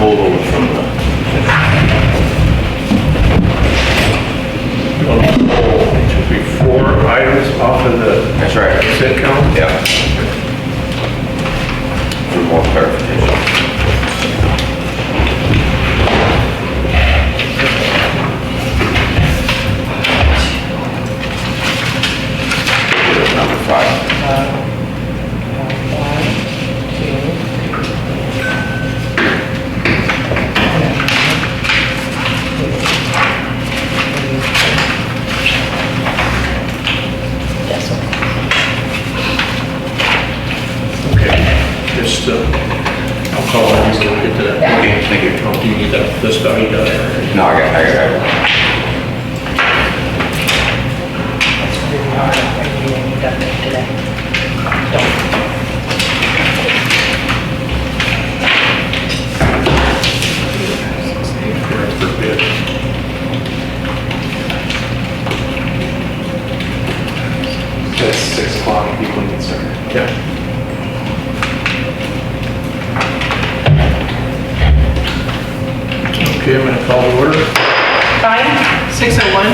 holdover from the... It should be 4 items off of the That's right. consent calendar. Yeah. For more clarification. Number 5. Just, I'll call it, we'll get to that. Okay, thank you. Oh, do you need that, this value done? No, I got it. That's really hard. I really need that today. For bid. That's 6 o'clock if you can start. Yeah. Okay, I'm gonna call the order. Time? 6:01.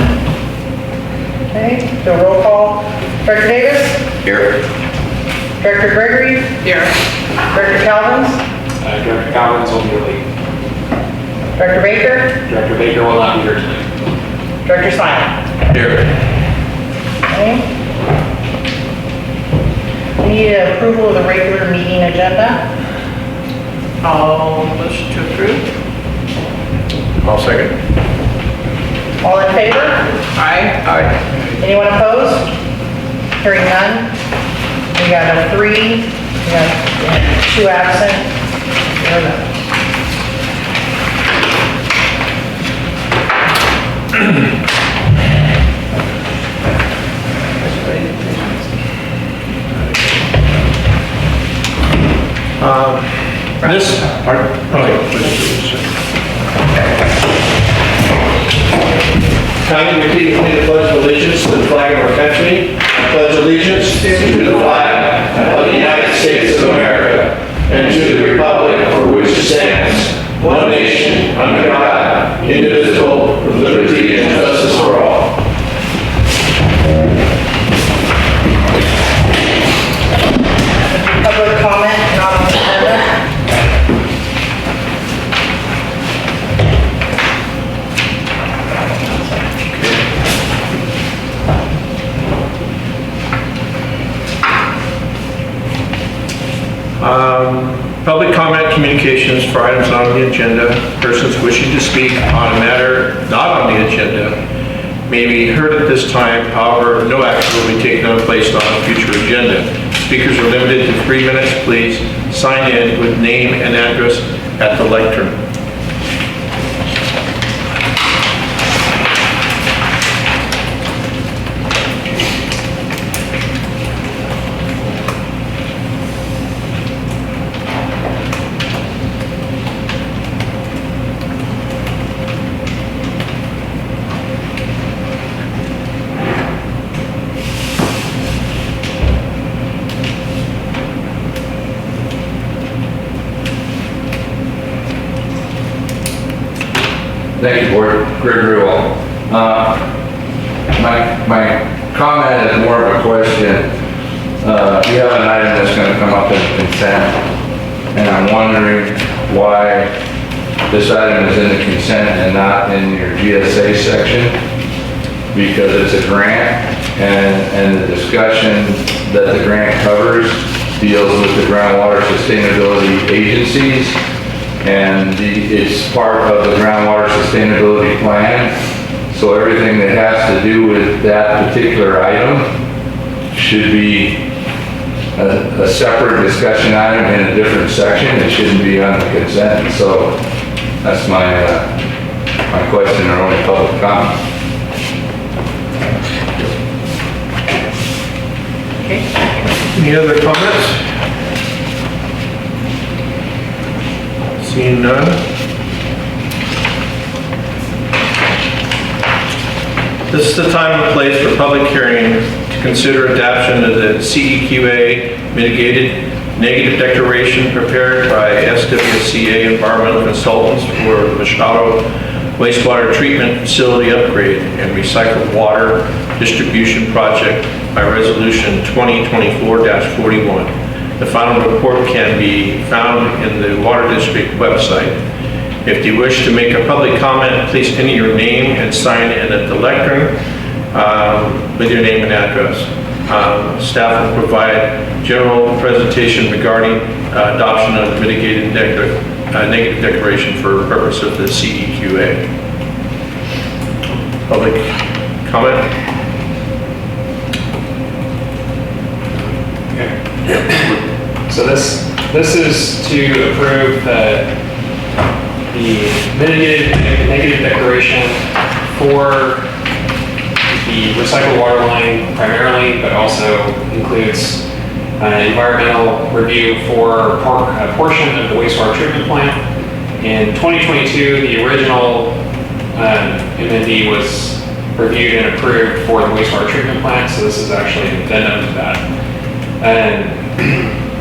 Okay, the roll call. Director Davis? Here. Director Gregory? Here. Director Calvins? Director Calvins will be late. Director Baker? Director Baker will not be here tonight. Director Simon? Here. Okay. We need approval of the regular meeting agenda. All motion to approve. I'll second. All in favor? Aye. Aye. Anyone opposed? Hearing none. We got a 3, we got 2 absent. Zero no. This, pardon? Okay, please. Kindly repeat with me the pledge of allegiance to the flag of our country. I pledge allegiance to the flag of the United States of America and to the republic for which it stands, one nation, under God, indivisible, with liberty and justice for all. Public comment, not on the agenda. Public comment communications for items not on the agenda. Persons wishing to speak on a matter not on the agenda may be heard at this time. However, no action will be taken or placed on a future agenda. Speakers are limited to 3 minutes. Please sign in with name and address at the lectern. Thank you, Board. Gregory Wall. My comment is more of a question. You have an item that's going to come up in consent, and I'm wondering why this item is in the consent and not in your GSA section, because it's a grant, and the discussion that the grant covers deals with the groundwater sustainability agencies, and it's part of the groundwater sustainability plan. So everything that has to do with that particular item should be a separate discussion item in a different section. It shouldn't be on the consent. So that's my question or only public comment. Any other comments? Seeing none. This is the time and place for public hearing to consider adoption of the CEQA mitigated negative declaration prepared by SWCA Environmental Consultants for Machado wastewater treatment facility upgrade and recycled water distribution project by resolution 2024-41. The final report can be found in the Water District website. If you wish to make a public comment, please enter your name and sign in at the lectern with your name and address. Staff will provide general presentation regarding adoption of mitigated negative declaration for purpose of the CEQA. Public comment? So this is to approve the mitigated negative declaration for the recycled water line primarily, but also includes environmental review for a portion of the wastewater treatment plant. In 2022, the original MND was reviewed and approved for the wastewater treatment plant, so this is actually an addendum to that. And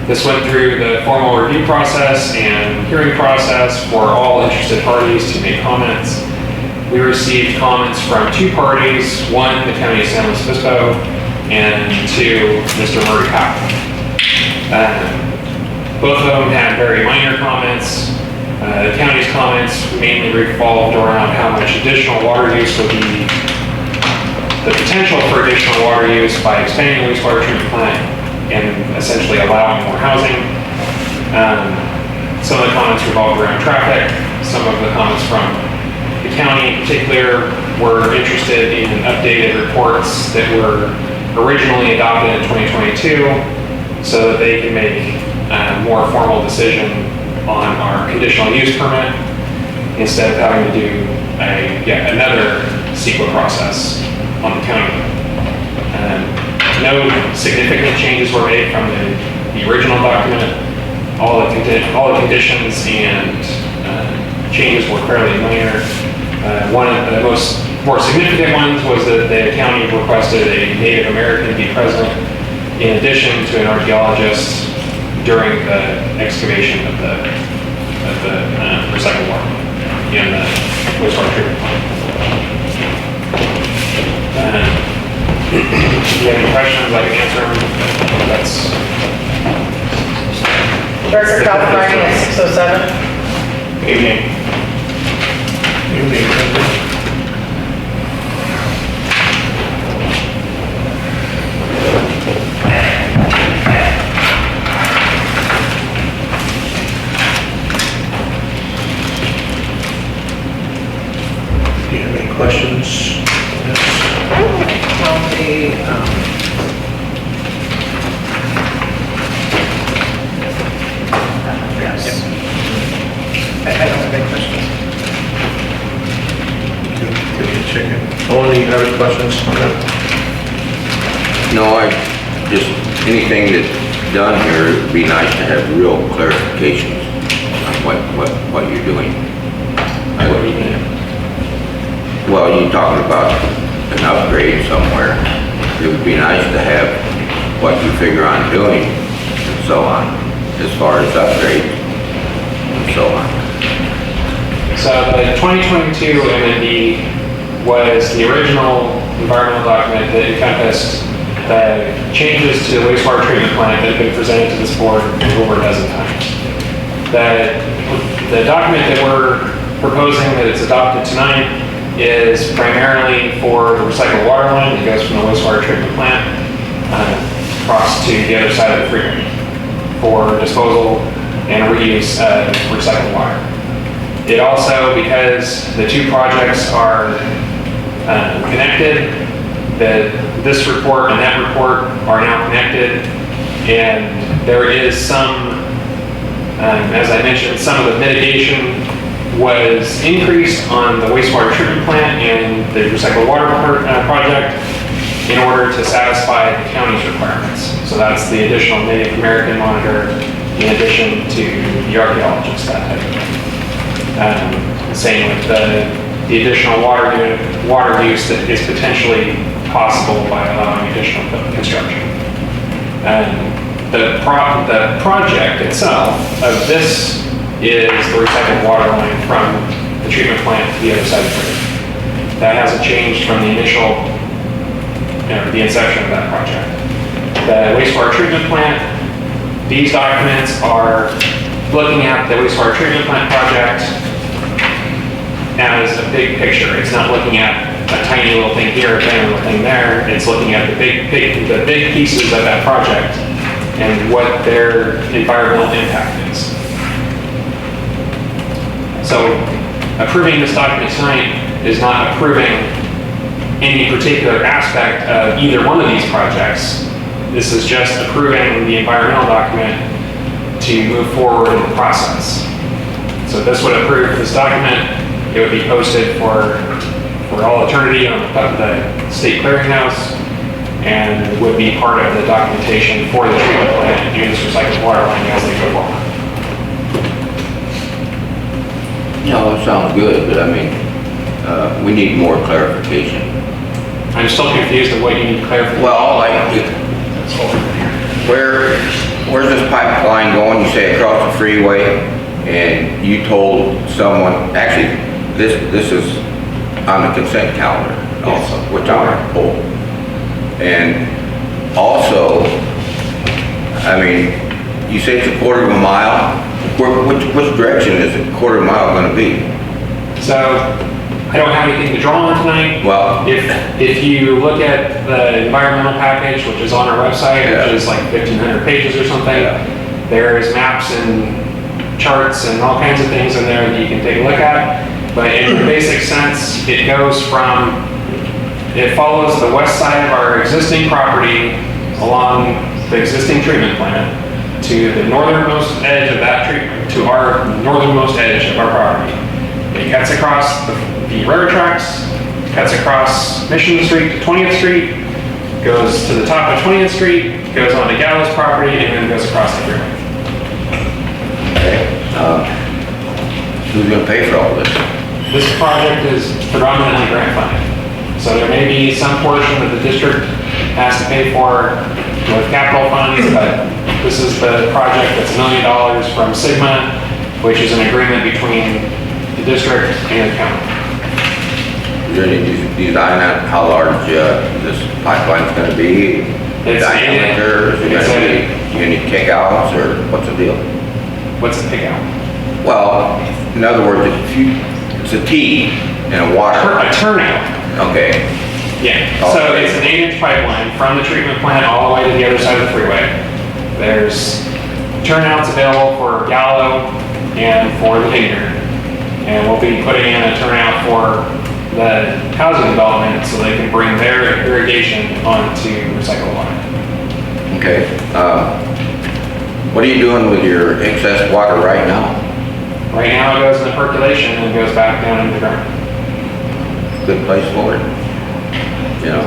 this went through the formal review process and hearing process for all interested parties to make comments. We received comments from two parties, one, the County of San Luis Obispo, and two, Mr. Murray Powell. Both of them had very minor comments. The county's comments mainly revolved around how much additional water use would be, the potential for additional water use by expanding the wastewater treatment plant and essentially allowing more housing. Some of the comments revolved around traffic. Some of the comments from the county in particular were interested in updated reports that were originally adopted in 2022 so that they can make a more formal decision on our conditional use permit instead of having to do yet another CEQA process on the county. No significant changes were made from the original document. All the conditions and changes were fairly minor. One of the more significant ones was that the county requested a Native American be present in addition to an archaeologist during the excavation of the recycled water in the wastewater treatment plant. If you have any questions, I can answer them. That's Director Calvary at 6:07. evening. Do you have any questions? Well, yes. I don't have any questions. Only other questions on that? No, just anything that's done here, it'd be nice to have real clarifications on what you're doing. What do you mean? Well, you're talking about an upgrade somewhere. It would be nice to have what you figure on doing and so on, as far as upgrades and so on. So the 2022 MND was the original environmental document that encompassed the changes to the wastewater treatment plant that have been presented to this board over a dozen times. The document that we're proposing that is adopted tonight is primarily for the recycled water line that goes from the wastewater treatment plant across to the other side of the freeway for disposal and reuse of recycled water. It also, because the two projects are connected, this report and that report are now connected, and there is some, as I mentioned, some of the mitigation was increased on the wastewater treatment plant and the recycled water project in order to satisfy the county's requirements. So that's the additional Native American monitor in addition to the archaeologist, that type of thing. Same with the additional water use that is potentially possible by allowing additional construction. The project itself of this is the recycled water line from the treatment plant to the other side of the river. That hasn't changed from the initial, the inception of that project. The wastewater treatment plant, these documents are looking at the wastewater treatment plant project as a big picture. It's not looking at a tiny little thing here, a tiny little thing there. It's looking at the big pieces of that project and what their environmental impact is. So approving this document tonight is not approving any particular aspect of either one of these projects. This is just approving the environmental document to move forward in the process. So this would approve this document. It would be posted for all eternity on the state clearinghouse and would be part of the documentation for the treatment plant and this recycled water line as they go forward. No, it sounds good, but I mean, we need more clarification. I'm still confused of what you need clarification. Well, like, where's this pipeline going? You say across the freeway, and you told someone, actually, this is on the consent calendar also, which I'm told. And also, I mean, you say it's a quarter of a mile. Which direction is a quarter of a mile going to be? So I don't have anything to draw on tonight. Well, if you look at the environmental package, which is on our website, which is like 1,500 pages or something, there's maps and charts and all kinds of things in there that you can take a look at. But in the basic sense, it follows the west side of our existing property along the existing treatment plant to the northernmost edge of that treatment, to our northernmost edge of our property. It cuts across the railroad tracks, cuts across Mission Street to 20th Street, goes to the top of 20th Street, goes on to Gallows property, and then goes across the freeway. okay. Who's going to pay for all this? This project is predominantly grant funded. So there may be some portion that the district has to pay for with capital funds, but this is the project that's $1 million from Sigma, which is an agreement between the district and the county. Is there any design on how large this pipeline is going to be? It's Diameter? Is it going to be any kickouts, or what's the deal? What's the pickout? Well, in other words, it's a T in a water. A turnout. Okay. Yeah. So it's an 8-inch pipeline from the treatment plant all the way to the other side of the freeway. There's turnouts available for Gallo and for the vineyard. And we'll be putting in a turnout for the housing development so they can bring their irrigation onto recycled water. Okay. What are you doing with your excess water right now? Right now it goes into percolation and goes back down into the ground. Good place for it. You know?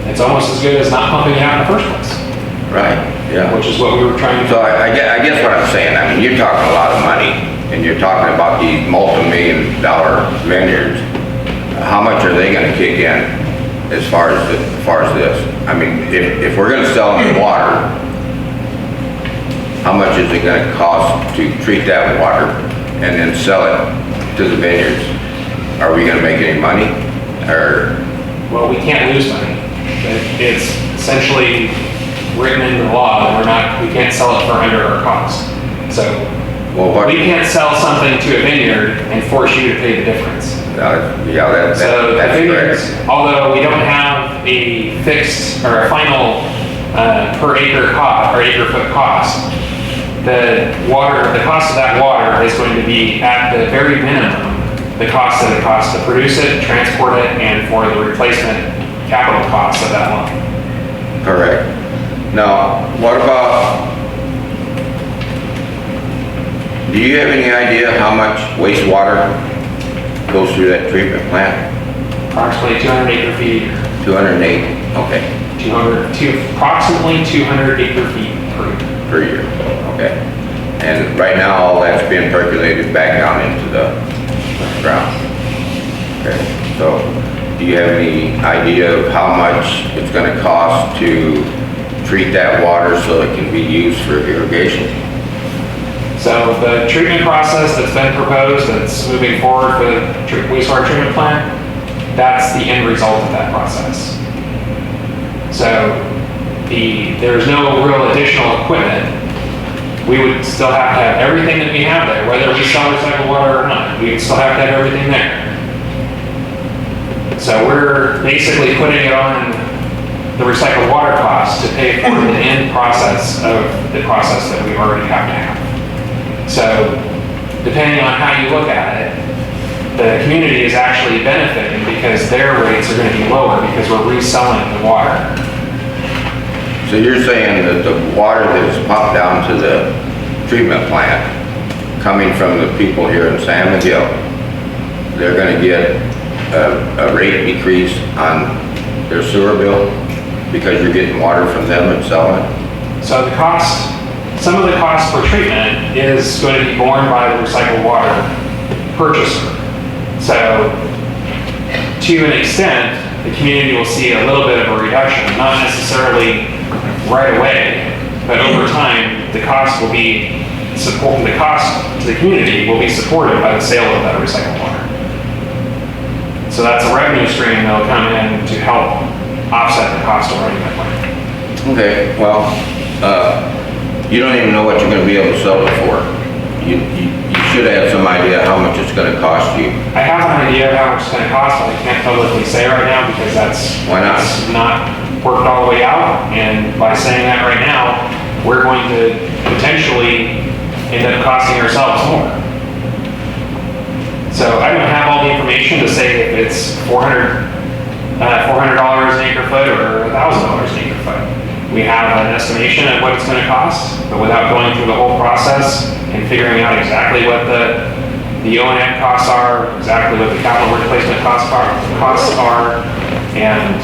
It's almost as good as not pumping it out in the first place, Right, yeah. which is what we were trying to do. So I guess what I'm saying, I mean, you're talking a lot of money, and you're talking about these multi-million-dollar vineyards. How much are they gonna kick in as far as this? I mean, if we're gonna sell them the water, how much is it gonna cost to treat that water and then sell it to the vineyards? Are we gonna make any money, or? Well, we can't lose money. It's essentially written into the law that we can't sell it for under our cost. So Well, what? we can't sell something to a vineyard and force you to pay the difference. Yeah, So the that's vineyards, correct. although we don't have a fixed or a final per acre cost or acre foot cost, the cost of that water is going to be at the very minimum the cost that it costs to produce it, transport it, and for the replacement capital costs of that line. Correct. Now, what about, do you have any idea how much wastewater goes through that treatment plant? Approximately 200 acre feet, 208, okay, approximately 200 acre feet per year. per year, okay. And right now, all that's being percolated back down into the ground. Okay, so do you have any idea of how much it's gonna cost to treat that water so it can be used for irrigation? So the treatment process that's been proposed, that's moving forward for the wastewater treatment plant, that's the end result of that process. So there's no real additional equipment. We would still have to have everything that we have there, whether we sell recycled water or not. We would still have to have everything there. So we're basically putting it on the recycled water cost to pay for the end process of the process that we already have to have. So depending on how you look at it, the community is actually benefiting because their rates are going to be lower because we're reselling the water. So you're saying that the water that is pumped down to the treatment plant, coming from the people here in Salmon Hill, they're gonna get a rate decrease on their sewer bill because you're getting water from them and selling it? So the cost, some of the cost for treatment is going to be borne by the recycled water purchaser. So to an extent, the community will see a little bit of a reduction, not necessarily right away, but over time, the cost will be the cost to the community will be supported by the sale of that recycled water. So that's a revenue stream that'll come in to help offset the cost of running that plant. Okay, well, you don't even know what you're gonna be able to sell it for. You should have some idea how much it's gonna cost you. I have an idea of how much it's gonna cost, but I can't publicly say right now because Why not? that's not worked all the way out. And by saying that right now, we're going to potentially end up costing ourselves more. So I don't have all the information to say if it's $400 an acre foot or $1,000 an acre foot. We have an estimation of what it's going to cost, but without going through the whole process and figuring out exactly what the O&M costs are, exactly what the capital replacement costs are, and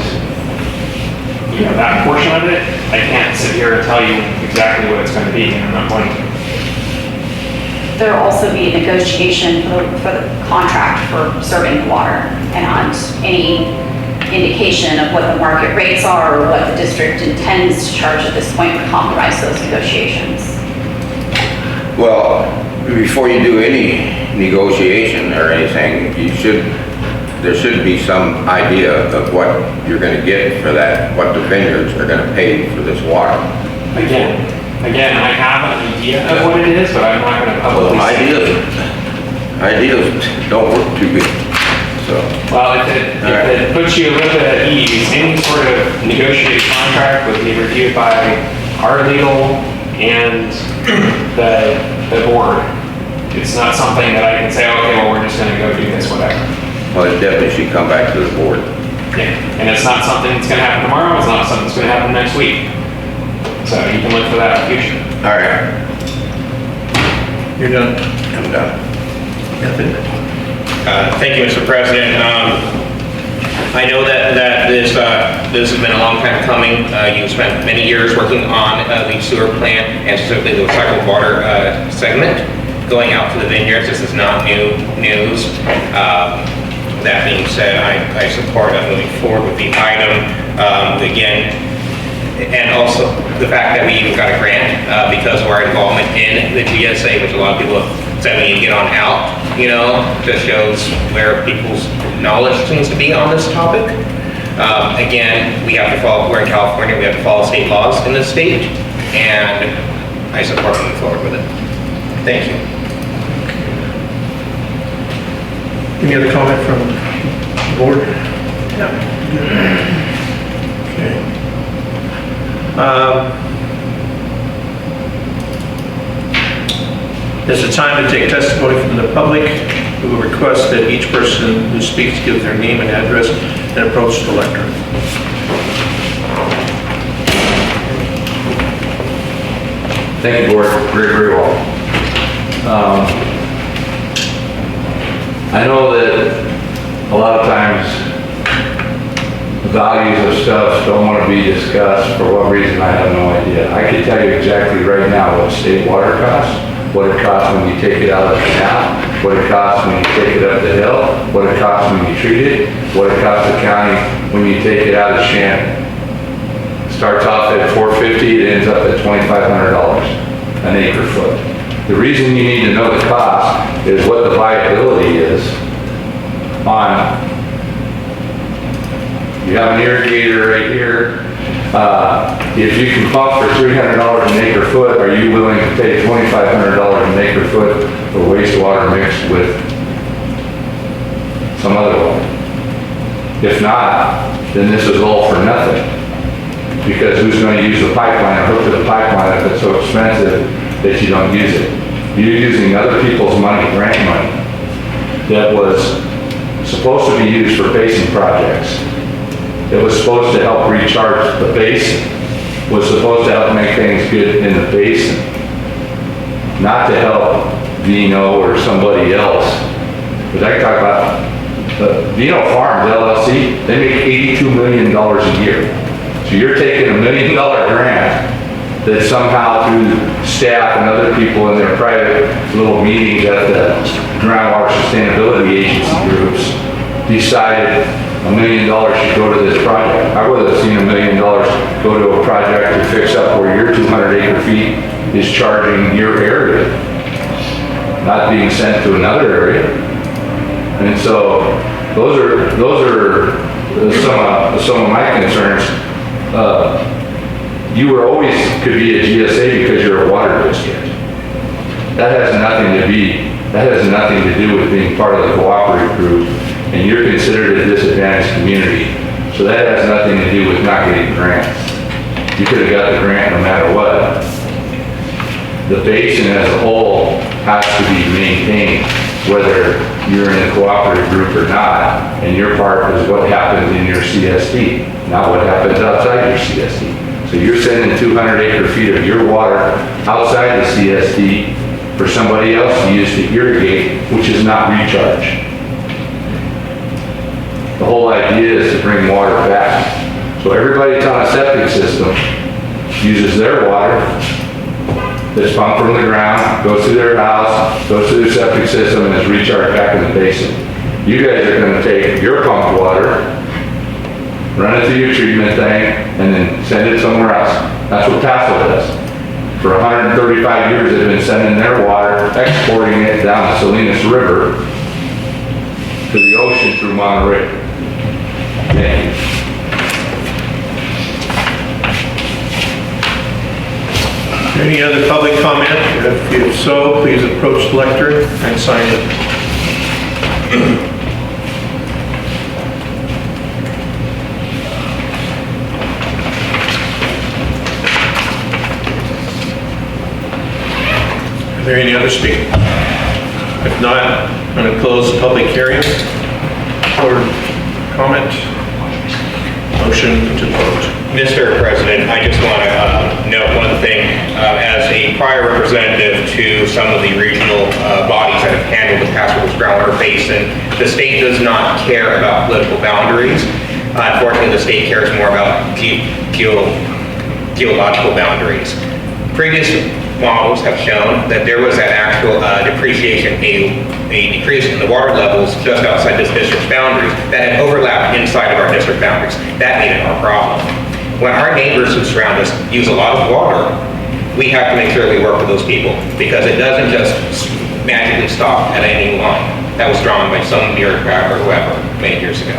that portion of it, I can't sit here and tell you exactly what it's going to be, and I'm not going to. There'll also be a negotiation for the contract for serving the water and any indication of what the market rates are or what the district intends to charge at this point would compromise those negotiations. Well, before you do any negotiation or anything, there should be some idea of what you're gonna get for that, what the vineyards are gonna pay for this water. Again, I have an idea of what it is, but I'm not gonna publicly say. Ideas don't work too good, so. Well, if it puts you a little bit at ease, any sort of negotiated contract would be reviewed by our legal and the board. It's not something that I can say, okay, well, we're just gonna go do this, whatever. Well, it definitely should come back to the board. Yeah, and it's not something that's gonna happen tomorrow, it's not something that's gonna happen next week. So you can look for that in the future. All right, You're done. I'm done. Anthony? Thank you, Mr. President. I know that this has been a long time coming. You've spent many years working on the sewer plant and specifically the recycled water segment going out to the vineyards. This is not new news. That being said, I support moving forward with the item. Again, and also the fact that we even got a grant because of our involvement in the GSA, which a lot of people have said we need to get on out, just shows where people's knowledge seems to be on this topic. Again, we have to follow, we're in California, we have to follow state laws in this state, and I support moving forward with it. Thank you. Any other comment from the board? No. Okay. It's a time to take testimony from the public. We will request that each person who speaks give their name and address and approach the lectern. Thank you, Board, very well. I know that a lot of times values of stuff don't want to be discussed. For what reason, I have no idea. I can tell you exactly right now what state water costs, what it costs when you take it out of the canal, what it costs when you take it up the hill, what it costs when you treat it, what it costs the county when you take it out of Shannon. Starts off at $450, it ends up at $2,500 an acre foot. The reason you need to know the cost is what the viability is on, you have an irrigator right here. If you can pump for $300 an acre foot, are you willing to pay $2,500 an acre foot for wastewater mixed with some other water? If not, then this is all for nothing. Because who's going to use the pipeline or hook to the pipeline if it's so expensive that you don't use it? You're using other people's money, grant money, that was supposed to be used for basin projects. It was supposed to help recharge the basin, was supposed to help make things good in the basin, not to help Vino or somebody else. But I talk about Vino Farms LLC, they make $82 million a year. So you're taking $1 million grant that somehow through staff and other people in their private little meetings at the groundwater sustainability agency groups decided $1 million should go to this project. I would have seen $1 million go to a project to fix up where your 200 acre feet is charging your area, not being sent to another area. And so those are some of my concerns. You were always could be a GSA because you're a water district. That has nothing to do with being part of the cooperative group, and you're considered a disadvantaged community. So that has nothing to do with not getting grants. You could have got the grant no matter what. The basin as a whole has to be maintained, whether you're in a cooperative group or not, and your part is what happens in your C.S.D., not what happens outside your C.S.D. So you're sending 200 acre feet of your water outside the C.S.D. for somebody else to use to irrigate, which is not recharge. The whole idea is to bring water back. So everybody that's on a septic system uses their water that's pumped from the ground, goes through their house, goes through their septic system, and is recharged back in the basin. You guys are going to take your pumped water, run it through your treatment thing, and then send it somewhere else. That's what Tassel does. For 135 years, they've been sending their water, exporting it down the Salinas River to the ocean through Monterey. Thank you. Any other public comment? If so, please approach the lectern and sign it. Are there any other speakers? If not, I'm going to close the public hearing for comment. Motion to vote. Mr. President, I just want to note one thing. As a prior representative to some of the regional bodies that have handled the Pascagoula's groundwater basin, the state does not care about political boundaries. Unfortunately, the state cares more about geological boundaries. Previous models have shown that there was an actual depreciation, a decrease in the water levels just outside this district's boundaries that had overlapped inside of our district boundaries. That made it our problem. When our neighbors who surround us use a lot of water, we have to make sure we work with those people, because it doesn't just magically stop at any line that was drawn by some bureaucrat or whoever many years ago.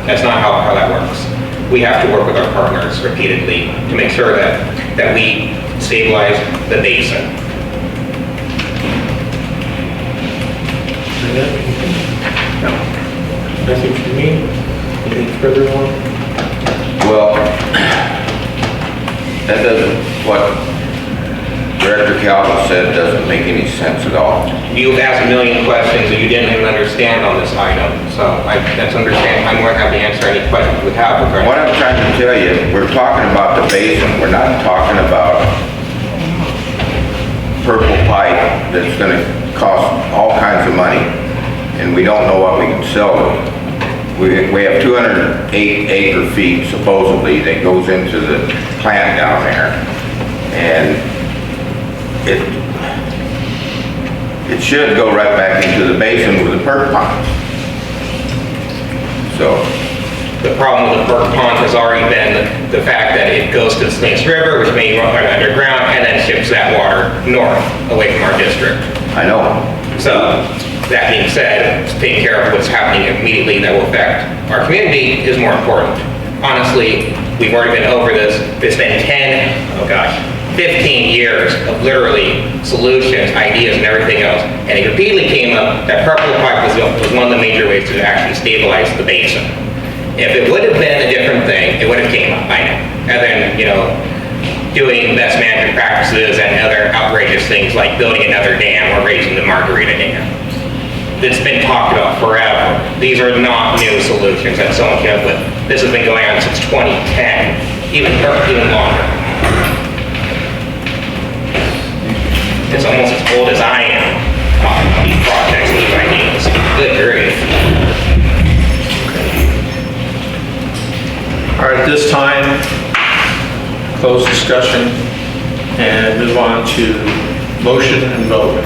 That's not how that works. We have to work with our partners repeatedly to make sure that we stabilize the basin. No. Nothing from me? Anything further on? Well, that doesn't, what Director Calvin said doesn't make any sense at all. You've asked a million questions that you didn't even understand on this item, so that's understanding. I'm more than happy to answer any questions you would have regarding. What I'm trying to tell you, we're talking about the basin, we're not talking about purple pipe that's gonna cost all kinds of money, and we don't know what we can sell them. We have 208 acre feet supposedly that goes into the plant down there, and it should go right back into the basin with the perk ponds. So The problem with the Burke Pond has already been the fact that it goes to the Snails River, which may run underground, and then ships that water north, away from our district. I know. So, that being said, taking care of what's happening immediately that will affect our community is more important. Honestly, we've already been over this. It's been 15 years of literally solutions, ideas, and everything else. And it repeatedly came up that purple pipe was one of the major ways to actually stabilize the basin. If it would have been a different thing, it would have came up by now. And then, doing best management practices and other outrageous things like building another dam or raising the Margarita Dam. It's been talked about forever. These are not new solutions that someone came up with. This has been going on since 2010, even longer. It's almost as old as I am talking about these projects and these ideas. Good grief. All right, at this time, close discussion and move on to motion and vote.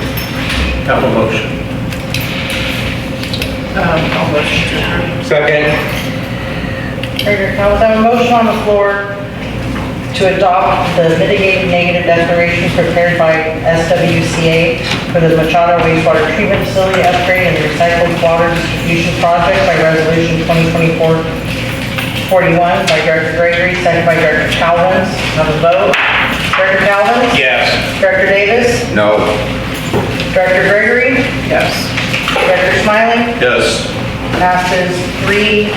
Have a motion. I'll motion to approve. Second. Treasurer Thomas, I have a motion on the floor to adopt the mitigated negative declaration prepared by SWCA for the Machado wastewater treatment facility upgrade and recycled water distribution project by resolution 2024-41 by Director Gregory, second by Director Calvins. Have a vote. Director Calvins? Yes. Director Davis? No. Director Gregory? Yes. Director Smiley? Yes. Passes 3-1-1.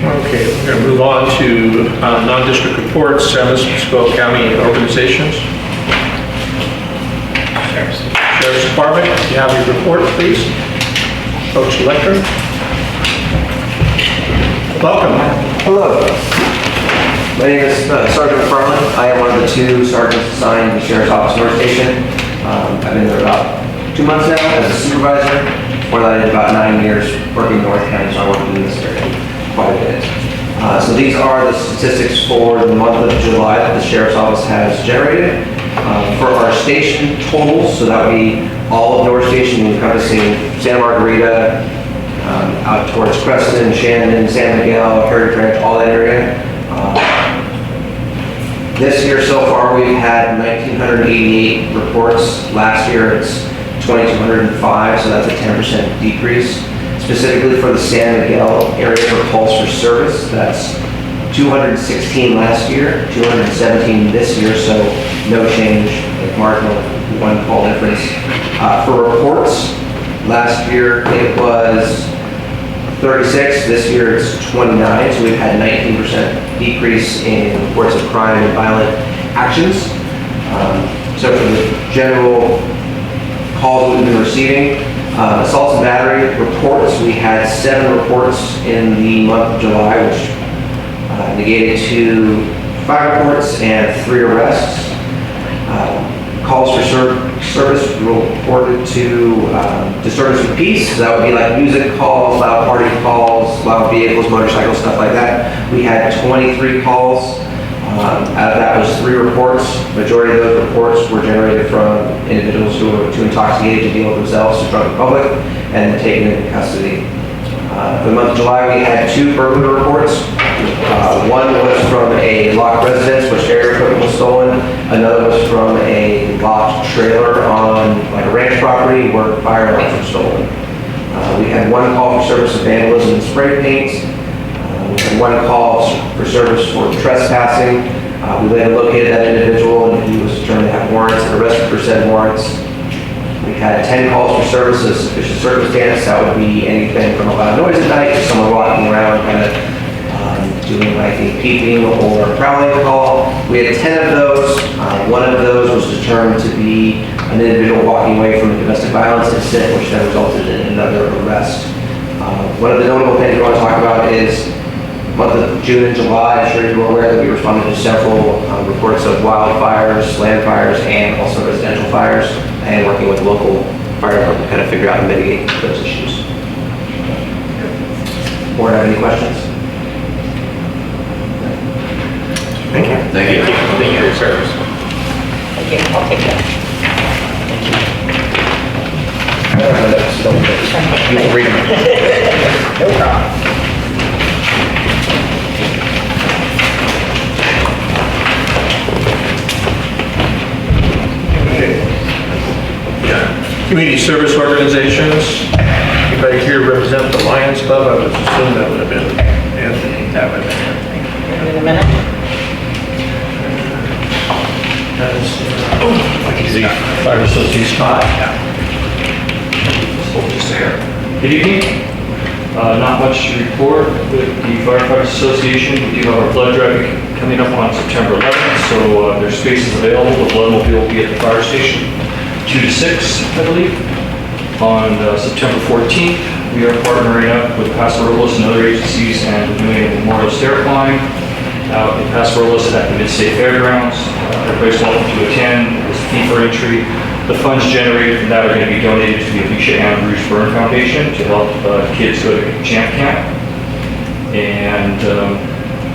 Okay, we're going to move on to non-district reports, San Francisco County organizations. Sheriff's Department, if you have your report, please. Coach Electra. Welcome. Hello. My name is Sergeant McFarland. I am one of the 2 sergeants assigned to the Sheriff's Office North Station. I've been there about 2 months now as a supervisor. Before that, I did about 9 years working in North County, so I worked in this area quite a bit. So these are the statistics for the month of July that the Sheriff's Office has generated. For our station totals, so that would be all of North Station encompassing Santa Margarita, out towards Creston, Shandon, San Miguel, Heritage Ranch, all that area. This year so far, we've had 1,988 reports. Last year, it's 2,205, so that's a 10% decrease. Specifically for the San Miguel area for calls for service, that's 216 last year, 217 this year, so no change, like marginal 1 call difference. For reports, last year it was 36, this year it's 29, so we've had 19% decrease in reports of crime and violent actions. So for the general calls we've been receiving, assaults and battery reports, we had 7 reports in the month of July, which negated to 5 reports and 3 arrests. Calls for service reported to disturbance of peace. So that would be like music calls, loud party calls, loud vehicles, motorcycles, stuff like that. We had 23 calls. Out of that was 3 reports. Majority of those reports were generated from individuals who were too intoxicated to deal with themselves, to drunk in public, and taken into custody. For the month of July, we had 2 burglary reports. One was from a locked residence where stereo equipment was stolen. Another was from a locked trailer on like a ranch property where fire alarms were stolen. We had 1 call for service of vandalism and spray paint. We had 1 call for service for trespassing. We later located that individual and he was determined to have warrants and arrested for said warrants. We had 10 calls for service of suspicious circumstance. That would be anything from a loud noise at night to someone walking around kind of doing like a peeping or prowling call. We had 10 of those. 1 of those was determined to be an individual walking away from a domestic violence incident, which then resulted in another arrest. One of the notable things we want to talk about is month of June and July. I'm sure you're aware that we responded to several reports of wildfires, land fires, and also residential fires, and working with local fire department to kind of figure out and mitigate those issues. Board have any questions? Thank you. Thank you. Thank you for your service. Thank you, I'll take that. You can read them. No problem. Okay. Yeah. Community service organizations. Anybody here represent the Lions Club? I would assume that would have been Anthony. That would have been. In a minute. The Fire Association. Good evening. Not much to report with the Firefighters Association. We do have our blood drive coming up on September 11th, so there's spaces available. The blood mobile will be at the fire station 2 to 6, I believe. On September 14th, we are partnering up with Paso Robles and other agencies and doing a Memorial Stair Climb out in Paso Robles at the Mid-State Fairgrounds. Everybody's welcome to attend. There's a fee for entry. The funds generated from that are going to be donated to the Alicia Ann Bruce Byrne Foundation to help kids go to Champ Camp. And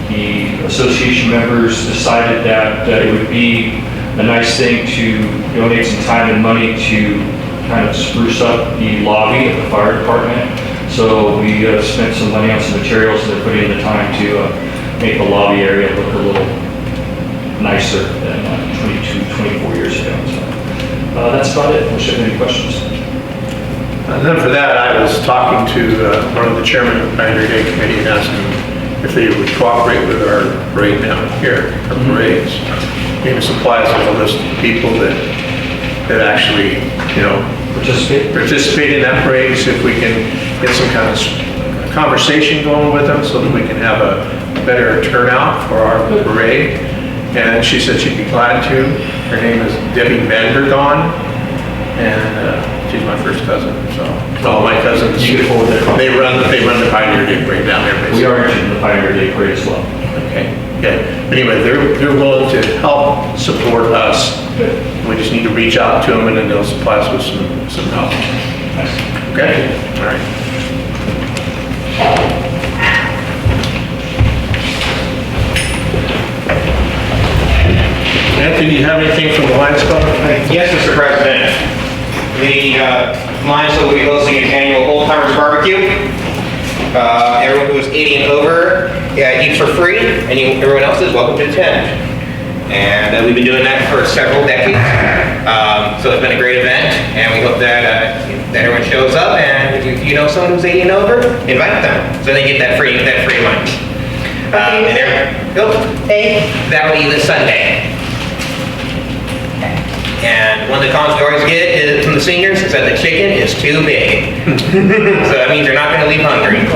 the association members decided that it would be a nice thing to donate some time and money to kind of spruce up the lobby of the fire department. So we spent some money on some materials and they're putting in the time to make the lobby area look a little nicer than 24 years ago. So that's about it. Unless you have any questions. And then for that, I was talking to one of the chairman of the Pioneer Day Committee and asked him if they would cooperate with our parade down here, our parades. Maybe supply us with a list of people that actually, you know, participate in that parade, see if we can get some kind of conversation going with them so that we can have a better turnout for our parade. And she said she'd be glad to. Her name is Debbie Vandergon, and she's my first cousin. So all my cousins, You get forward there. they run the Pioneer Day Parade down there. Basically. We are interested in the Pioneer Day Parade as well. Okay. But anyway, they're willing to help support us. We just need to reach out to them, and then they'll supply us with some help. Okay. All right. Anthony, do you have anything from the Lions Club? Yes, Mr. President. The Lions Club will be hosting an annual Old Timers Barbecue. Everyone who is 80 and over eats for free, and everyone else is welcome to attend. And we've been doing that for several decades. So it's been a great event, and we hope that everyone shows up. And if you know someone who's 80 and over, invite them so they get that free lunch. That will be this Sunday. And one of the comments we always get is from the seniors is that the chicken is too big. So that means you're not going to leave hungry.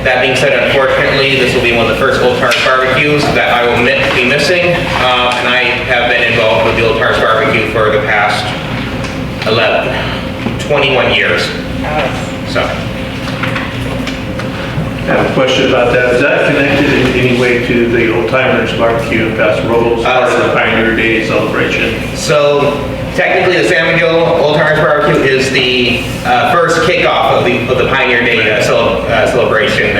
That being said, unfortunately, this will be one of the first Old Timers barbecues that I will be missing. And I have been involved with the Old Timers barbecue for the past 21 years. So. I have a question about that. Is that connected in any way to the Old Timers Barbecue in Paso Robles, part of the Pioneer Day celebration? So technically, the San Miguel Old Timers Barbecue is the first kickoff of the Pioneer Day celebration.